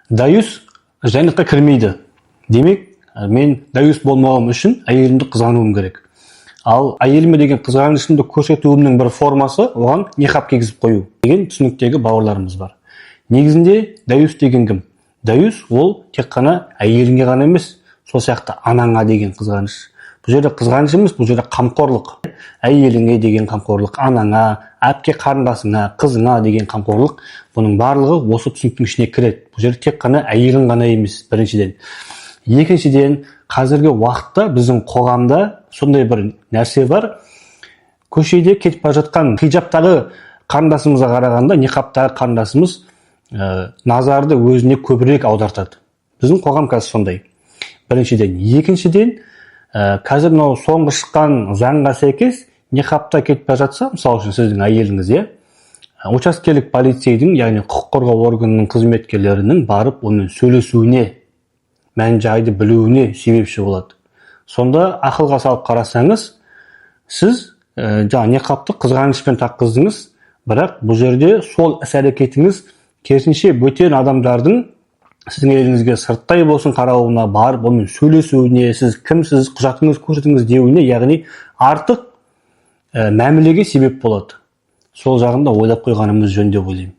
Даюс жайныққа кірмейді. Демек, мен даюс болмауым үшін әйелімді қызғануым керек. Ал әйеліме деген қызғанышымды көрсетуімнің бір формасы оған ниқап кигізіп қою деген түсініктегі бауырларымыз бар. Негізінде даюс деген кім? Даюс ол тек қана әйеліңе ғана емес, сол сияқты анаңа деген қызғаныш. Бұл жерде қызғаныш емес, бұл жерде қамқорлық. Әйеліңе деген қамқорлық, анаңа, әпке қарындасыңа, қызыңа деген қамқорлық, бұның барлығы осы түсініктің ішіне кіреді. Бұл жерде тек қана әйелің ғана емес, біріншіден. Екіншіден, қазіргі уақытта біздің қоғамда сондай бір нәрсе бар. Көшеде кетіп бара жатқан хиджабтағы қарындасымызға қарағанда, ниқаптағы қарындасымыз назарды өзіне көбірек аудартады. Біздің қоғам қазір сондай. Біріншіден. Екіншіден, қазір мынау соңғы шыққан заңға сәйкес ниқапта кетіп бара жатса, мысалы үшін сіздің әйеліңіз, учаскелік полицейдің, яғни құқық қорғау органының қызметкерлерінің барып онымен сөйлесуіне, мән-жайды білуіне себепші болады. Сонда ақылға салып қарасаңыз, сіз ниқапты қызғанышпен таққыздыңыз, бірақ бұл жерде сол іс-әрекетіңіз керісінше бөтен адамдардың сіздің еліңізге сырттай болсын қарауына, барып онымен сөйлесуіне, сіз кімсіз, құжатыңыз көрсетіңіз деуіне, яғни артық мәмілеге себеп болады. Сол жағында ойлап қойғанымыз жөн деп ойлаймын.